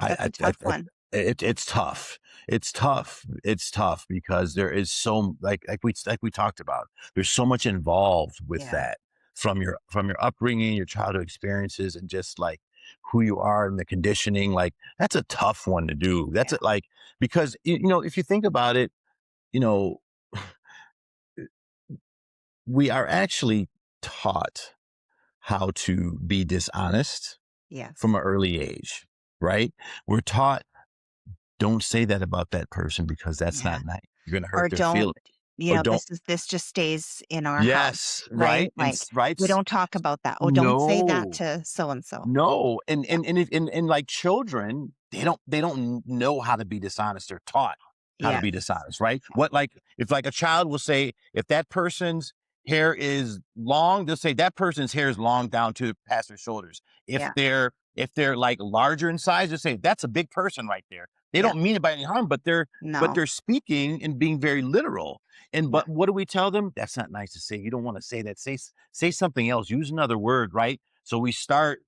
that's I a tough one. it's tough. It's tough. It's tough because there is so, like we talked about, there's so much involved with Yeah, that, from your upbringing, your childhood experiences, and just like who you are and the conditioning. Like, that's a tough one to do. yeah, Because if you think about it, you know, we are actually taught how to be dishonest from yes, an early age, right? We're taught, don't say that about that person because that's yeah. not nice. You're gonna hurt Or their don't, feelings. Or don't. this just stays in our house, Yes, right? right, and Like, right. we don't talk about that. Oh, don't say that No. to so and so. No, and Yeah, and and if and like children, they don't know how to be dishonest. They're taught how to yes, be dishonest, right? yeah, What, like, if like a child will say, if that person's hair is long, they'll say that person's hair is long down to past their shoulders. If yeah, they're like larger in size, they'll say that's a big person right there. They yeah. don't mean it by any harm, but they're but No, they're speaking and being very literal. And yeah, but what do we tell them? That's not nice to say. You don't want to say that. Say something else. Use another word, right? So we start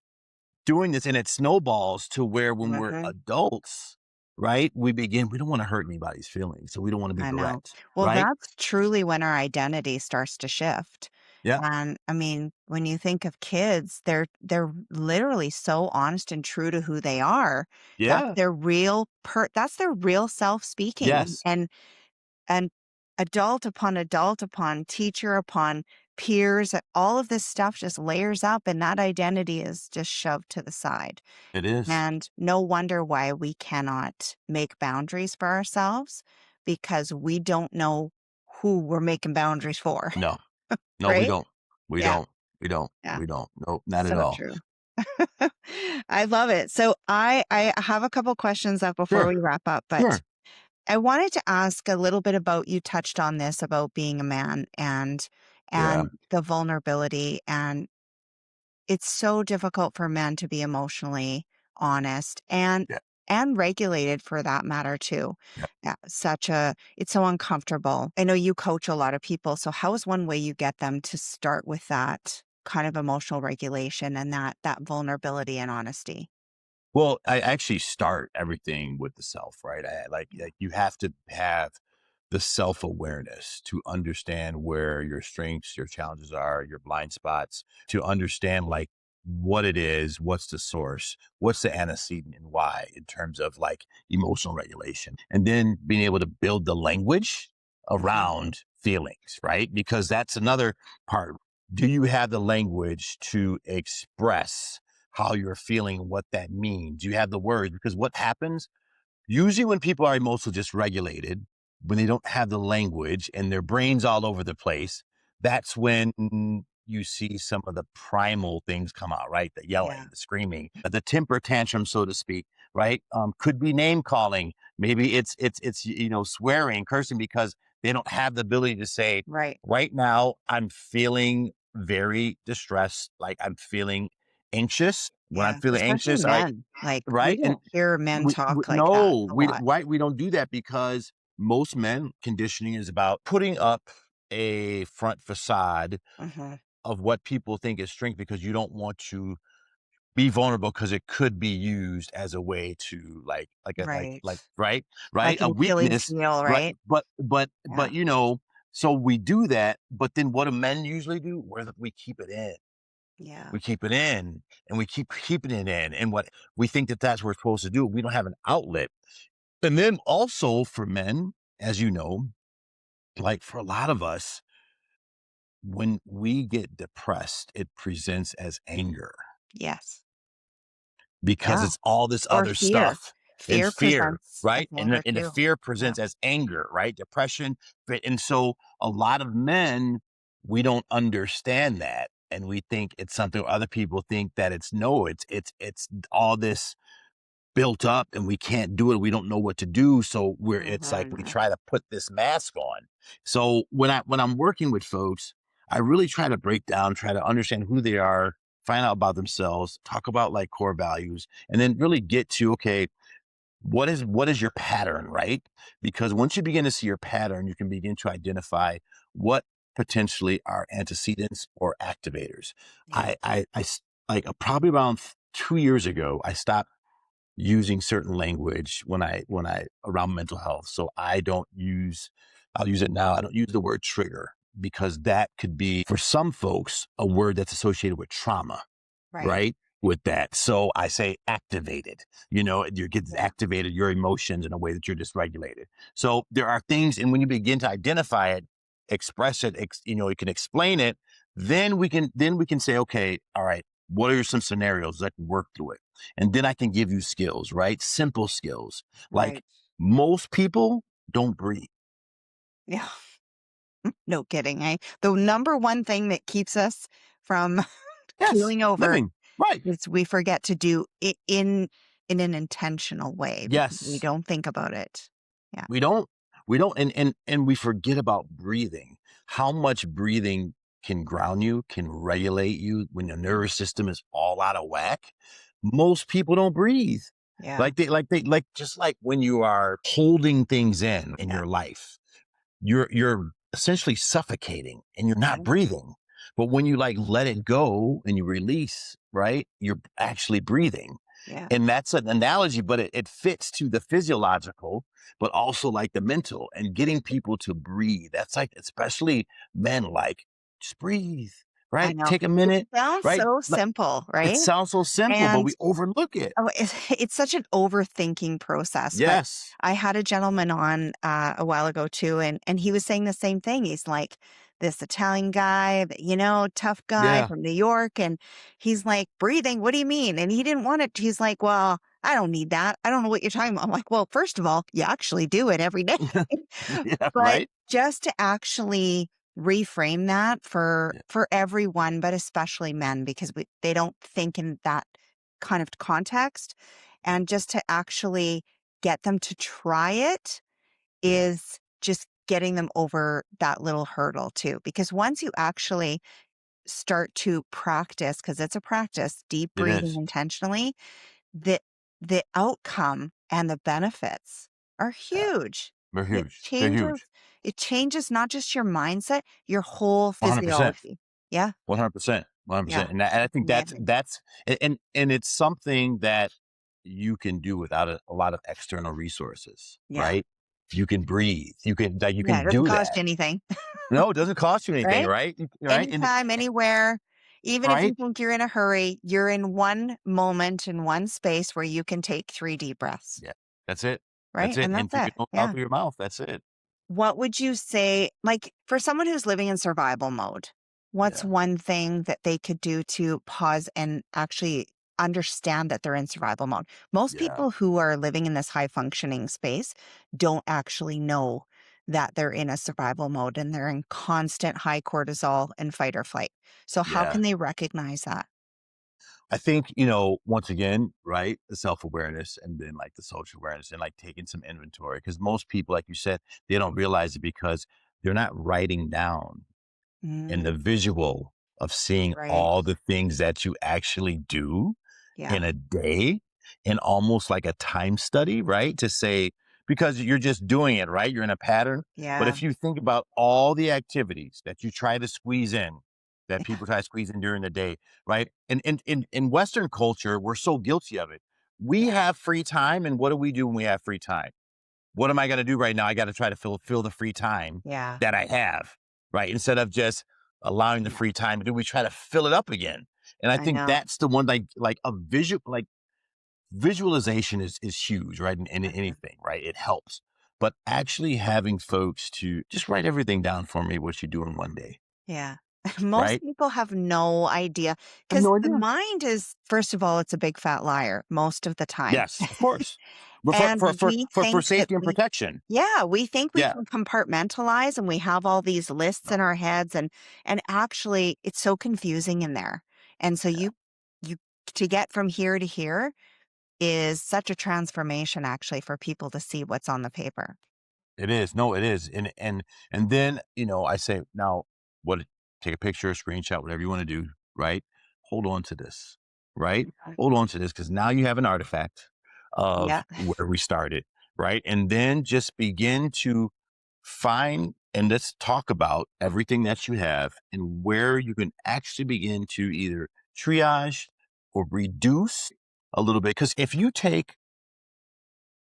doing this, and it snowballs to where when we're mhm. adults, right, we don't want to hurt anybody's feelings. So we don't want to be I know. direct, Well, right? that's truly when our identity starts to shift. Yeah. And I mean, when you think of kids, they're literally so honest and true to who they are. That's Yeah. their that's their real self speaking. Yes, And adult upon teacher upon peers, all of this stuff just layers up and that identity is just shoved to the side. it is. And no wonder why we cannot make boundaries for ourselves because we don't know who we're making boundaries for, No. No, we right? don't. We Yeah, don't. We don't. yeah, We don't. No, not at so all. true. I love it. So I have a couple questions up before Sure. we wrap up, but Sure. I wanted to ask a little bit about you touched on this about being a man Yeah. and the vulnerability and it's so difficult for men to be emotionally honest Yeah. and regulated for that matter too. Yeah. Yeah, it's so uncomfortable. I know you coach a lot of people, so how is one way you get them to start with that kind of emotional regulation and that vulnerability and honesty? Well, I actually start everything with the self, right? Like you have to have the self-awareness to understand where your strengths, your challenges are, your blind spots, to understand like what it is, what's the source, what's the antecedent and why in terms of like emotional regulation. And then being able to build the language Mhm. around feelings, right? Because that's another part. Do you have the language to express how you're feeling, what that means? Do you have the words? Because what happens usually when people are emotionally dysregulated, when they don't have the language and their brain's all over the place, that's when you see some of the primal things come out, right? The Yeah, yelling, the screaming, the temper tantrum, so to speak, right? Could be name calling. Maybe it's swearing, cursing because they don't have the ability to say, right. right now I'm feeling very distressed, like I'm feeling anxious. When I'm Yeah, feeling especially anxious, all right, men. Like we right, and don't hear men we talk like that no, a we lot. right, we don't do that because most men conditioning is about putting up a front facade Mhm. of what people think is strength because you don't want to be vulnerable because it could be used as a way to Right. right, Like a an Achilles weakness, heel, right? right? But Yeah. so we do that, but then what do men usually do? Where we keep it in. Yeah. We keep it in and we keep keeping it in. And what we think that that's what we're supposed to do. We don't have an outlet. And then also for men, as you know, like for a lot of us, when we get depressed, it presents as anger Yes. because Yeah. it's all this Or other fear. stuff and Fear fear, presents as right? And anger and the too. fear Yeah. presents as anger, right? Depression. And so a lot of men, we don't understand that. And we think it's something other people think that it's no, it's all this built up and we can't do it. We don't know what to do. So it's like we Mhm. try to put this mask on. So when I'm working with folks, I really try to break down, try to understand who they are, find out about themselves, talk about like core values, and then really get to, okay, what is your pattern, right? Because once you begin to see your pattern, you can begin to identify what potentially are antecedents or activators. Yeah. Like probably around 2 years ago, I stopped using certain language when I around mental health. So I'll use it now. I don't use the word trigger because that could be for some folks a word that's associated with trauma, Right. right? With that. So I say activated, you're getting Yeah. activated, your emotions in a way that you're dysregulated. So there are things, and when you begin to identify it, express it, you can explain it, then we can say, okay, all right, what are some scenarios that can work through it? And then I can give you skills, right? Simple skills. Like Right. most people don't breathe. Yeah. No kidding. The number one thing that keeps us from Yes, keeling over living. Right. is we forget to do it in an intentional way because we Yes. don't think about it. Yeah. We don't. We don't, and we forget about breathing. How much breathing can ground you, can regulate you when your Mhm. nervous system is all out of whack. Most people don't breathe. Yeah. Like just like when you are holding things in Yeah. your life, you're essentially suffocating and you're not Yeah. breathing. But when you like let it go and you release, right, you're actually breathing. Yeah. And that's an analogy, but it fits to the physiological, but also like the mental and getting people to breathe. That's like, especially men, like just breathe, I right? know. Take a It minute, sounds right? so Like, simple, it right? sounds so simple, but And we overlook it. oh, it's such an overthinking process. But Yes. I had a gentleman on a while ago too, and he was saying the same thing. He's like this Italian guy, that, tough guy Yeah. from New York, and he's like breathing. What do you mean? And he didn't want it. He's like, well, I don't need that. I don't know what you're talking about. I'm like, well, first of all, you actually do it every day. Yeah, But right? just to actually reframe that for Yeah. everyone, but especially men, because they don't think in that kind of context, and just to actually get them to try it Yeah. is just getting them over that little hurdle too. Because once you actually start to practice, because it's a practice, deep It breathing is. intentionally, the outcome and the benefits are Yeah. huge. They're It huge. They're changes huge. it changes not just your mindset, your whole 100%. physiology. Yeah, 100%. yeah. 100%. And I think Amazing. that's and it's something that you can do without a lot of external resources, Yeah. right? You can breathe. You Yeah, can it doesn't do cost that. you anything, No, it doesn't cost you anything, right? right? Right? And Anytime, anywhere, even if you right? think you're in a hurry, you're in one moment in one space where you can take 3 deep breaths, Yeah. That's it. That's right? it. And And that's keep it. your nose out Yeah. through your mouth. That's it. What would you say, like for someone who's living in survival mode, what's Yeah. one thing that they could do to pause and actually understand that they're in survival mode? Most Yeah. people who are living in this high functioning space don't actually know that they're in a survival mode and they're in constant high cortisol and fight or flight. So, how Yeah. can they recognize that? I think, once again, right, the self-awareness and then like the social awareness and like taking some inventory. Because most people, like you said, they don't realize it because they're not writing down and the Mm, visual of seeing right. all the things that you actually do Yeah. in a day and almost like a time study, right? To say, because you're just doing it, right? You're in a pattern. But Yeah. if you think about all the activities that you try to squeeze in, that people try to squeeze in during the day, right? And in Western culture, we're so guilty of it. We Yeah. have free time. And what do we do when we have free time? What am I going to do right now? I got to try to fill the free time Yeah. that I have, right? Instead of just allowing the free time to do, we try to fill it up again. And I I think know. that's the one like a visual like visualization is huge, right? In Mhm. anything, right? It helps. But actually having folks to just write everything down for me, what you do in one day, Yeah. Most right? people have no idea I have because no the idea. mind is, first of all, it's a big fat liar most of the time. Yes, of course. But And we for think that safety and protection. we think we Yeah. can compartmentalize and we have all these lists No. in our heads, and actually it's so confusing in there. And so Yeah. you to get from here to here is such a transformation actually for people to see what's on the paper. It is. No, it is. And then, I say, now what take a picture, a screenshot, whatever you want to do, right? Hold on to this, right? Okay. Hold on to this because now you have an artifact Yeah. of where we started, right? And then just begin to find and let's talk about everything that you have and where you can actually begin to either triage or reduce a little bit. Because if you take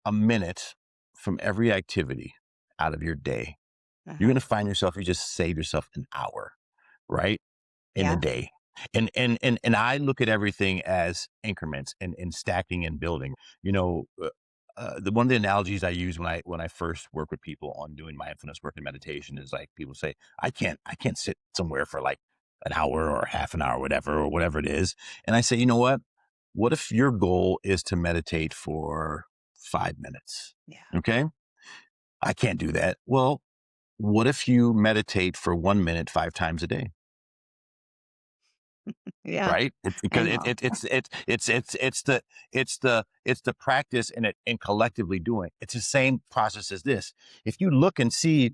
a minute from every activity out of your day, you're Uh-huh. going to find yourself, you just save yourself an hour, right? In a Yeah. day. And I look at everything as increments and stacking and building. The one of the analogies I use when I first work with people on doing mindfulness work and meditation is like people say, I can't sit somewhere for like an hour or half an hour, or whatever it is. And I say, you know what? What if your goal is to meditate for 5 minutes? Yeah. Okay. I can't do that. Well, what if you meditate for 1 minute 5 times a day? Yeah. Right? It's I because know. it's the practice and collectively doing. It's the same process as this. If you look and see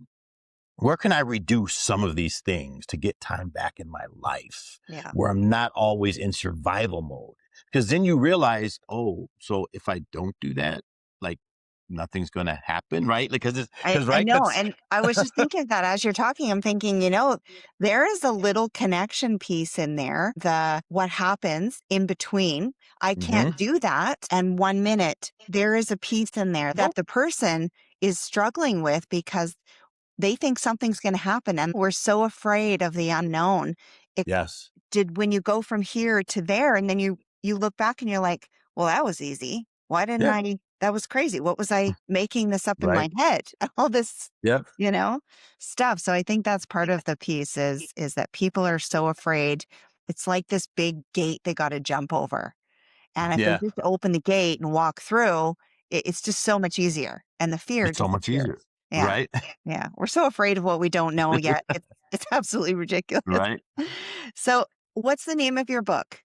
where can I reduce some of these things to get time back in my life Yeah. where I'm not always in survival mode? Because then you realize, oh, so if I don't do that, like nothing's gonna happen, right? Because I right, know, that's and I was just thinking that as you're talking, I'm thinking, there is a little connection piece in there, the what happens in between. I hmm can't do that. And 1 minute, there is a piece in there that nope, the person is struggling with because they think something's going to happen and we're so afraid of the unknown. It Yes. did when you go from here to there and then you look back and you're like, well, that was easy. Why didn't Yeah. I? That was crazy. What was I making this up in Right. my head? All this, Yep. you know, stuff. So I think that's part of the piece is that people are so afraid. It's like this big gate they got to jump over. And if they Yeah. just open the gate and walk through, it's just so much easier and the fear It's so much disappears. easier. Yeah. Right. Yeah. We're so afraid of what we don't know yet. It's absolutely ridiculous. Right. So, what's the name of your book?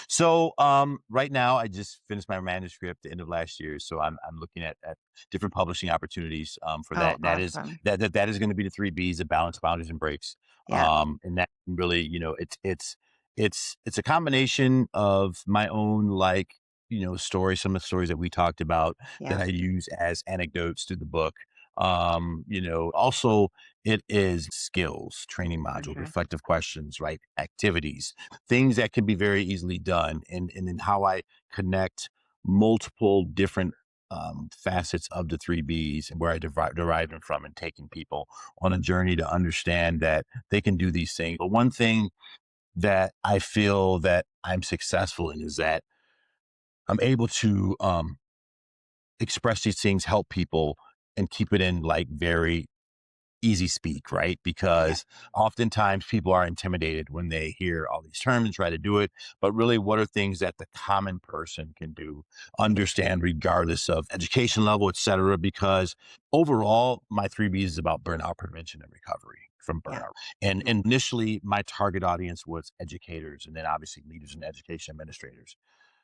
So right now I just finished my manuscript the end of last year. So I'm looking at different publishing opportunities for Oh, that. And that is awesome. that is going to be the three B's of balance, boundaries, and breaks. Yeah. And that really, it's a combination of my own stories, some of the stories that we talked about Yeah. that I use as anecdotes through the book. Also it is skills, training For modules, sure. reflective questions, right? Activities, things that can be very easily done, and then how I connect multiple different facets of the three B's and where I derive them from, and taking people on a journey to understand that they can do these things. But one thing that I feel that I'm successful in is that I'm able to express these things, help people, and keep it in like very easy speak, right? Yeah. Because oftentimes people are intimidated when they hear all these terms and try to do it. But really, what are things that the common person can do, understand, regardless of education level, et cetera? Because overall, my three B's is about burnout prevention and recovery from Yeah. burnout. And initially, my target audience was educators, and then obviously leaders and education administrators.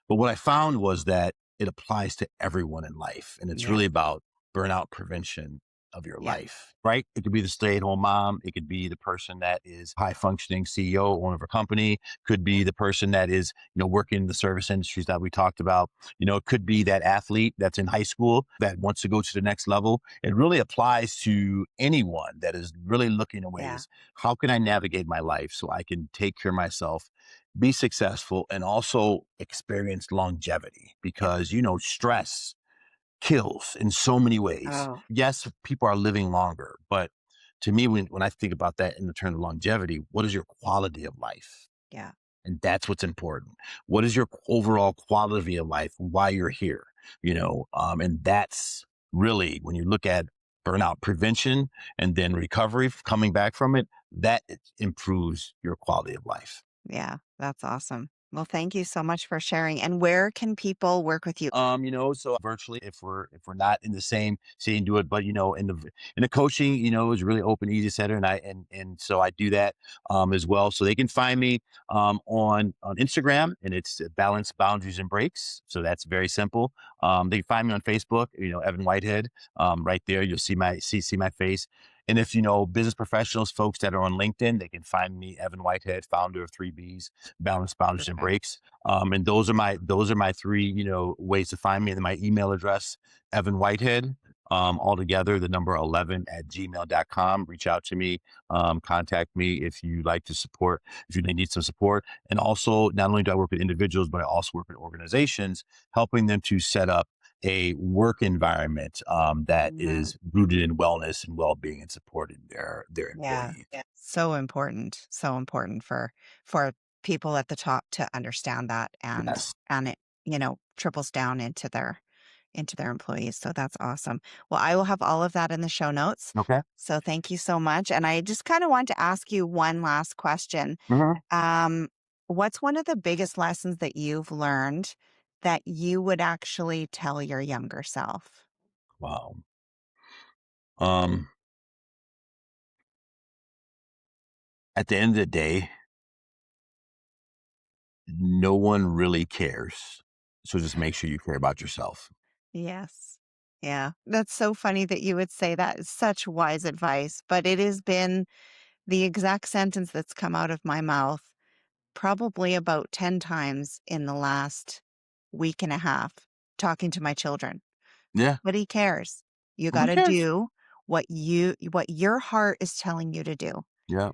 But what I found was that it applies to everyone in life. And it's Yeah. really about burnout prevention of your Yeah. life, right? It could be the stay at home mom. It could be the person that is high functioning CEO, owner of a company. Could be the person that is, working in the service industries that we talked about. It could be that athlete that's in high school that wants to go to the next level. It really applies to anyone that is really looking at Yeah. ways, how can I navigate my life so I can take care of myself, be successful, and also experience longevity? Yeah. Because, stress kills in so many ways. Oh, Yes, people are living longer, but to me, when I think about that in the terms of longevity, what is your quality of life? yeah. And that's what's important. What is your overall quality of life while you're here? And that's really when you look at burnout prevention and then recovery, coming back from it, that improves your quality of life. Yeah. That's awesome. Well, thank you so much for sharing. And where can people work with you? So virtually, if we're not in the same city, do it. But in the coaching, is really open, easy center, and so I do that as well. So they can find me on Instagram, and it's Balance, Boundaries, and Breaks. So that's very simple. They can find me on Facebook, Evan Whitehead. Right there, you'll see my face. And if business professionals, folks that are on LinkedIn, they can find me, Evan Whitehead, founder of 3Bs, Balance, Boundaries, and Perfect. Breaks. And those are my three, ways to find me. And my email address, Evan Whitehead, altogether, the number 11 at gmail.com. Reach out to me, contact me if you like to support, if you need some support. And also, not only do I work with individuals, but I also work with organizations, helping them to set up a work environment that Mhm. is rooted in wellness and well-being and supporting their Yeah. employees. Yeah. So important. So important for people at the top to understand that Yes. and it, triples down into their employees. So that's awesome. Well, I will have all of that in the show notes. Okay. So thank you so much. And I just kind of want to ask you one last question. Mhm. Um, what's one of the biggest lessons that you've learned that you would actually tell your younger self? Wow. Um, at the end of the day, no one really cares. So just make sure you care about yourself. Yes. Yeah. That's so funny that you would say that. It's such wise advice, but it has been the exact sentence that's come out of my mouth probably about 10 times in the last week and a half talking to my children. Yeah. Nobody cares. You got Nobody to cares. do what your heart is telling you to do Yeah.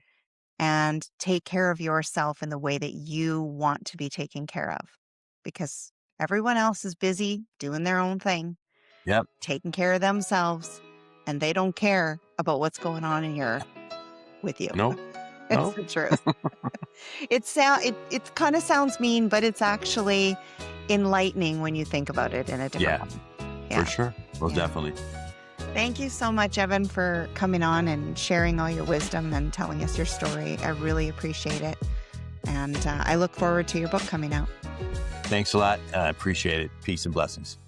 and take care of yourself in the way that you want to be taken care of because everyone else is busy doing their own thing, Yep. taking care of themselves. and they don't care about what's going on in here with you. No, It's no, the truth. It kind of sounds mean, but it's actually enlightening when you think about it in a different yeah, way. for sure. Most Yeah. definitely. Thank you so much, Evan, for coming on and sharing all your wisdom and telling us your story. I really appreciate it. And I look forward to your book coming out. Thanks a lot. I appreciate it. Peace and blessings.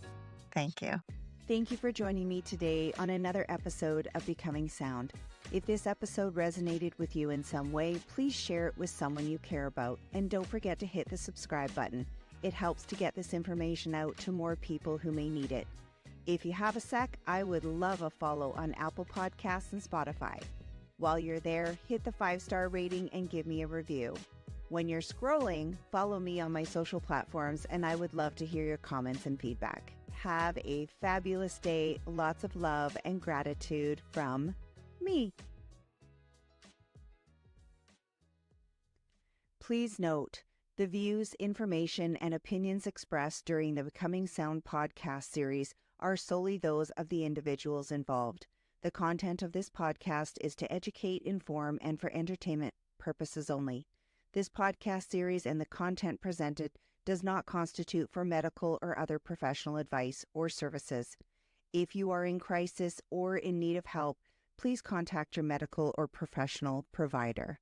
Thank you. Thank you for joining me today on another episode of Becoming Sound. If this episode resonated with you in some way, please share it with someone you care about. And don't forget to hit the subscribe button. It helps to get this information out to more people who may need it. If you have a sec, I would love a follow on Apple Podcasts and Spotify. While you're there, hit the 5-star rating and give me a review. When you're scrolling, follow me on my social platforms, and I would love to hear your comments and feedback. Have a fabulous day, lots of love and gratitude from me. Please note, the views, information, and opinions expressed during the Becoming Sound podcast series are solely those of the individuals involved. The content of this podcast is to educate, inform, and for entertainment purposes only. This podcast series and the content presented does not constitute for medical or other professional advice or services. If you are in crisis or in need of help, please contact your medical or professional provider.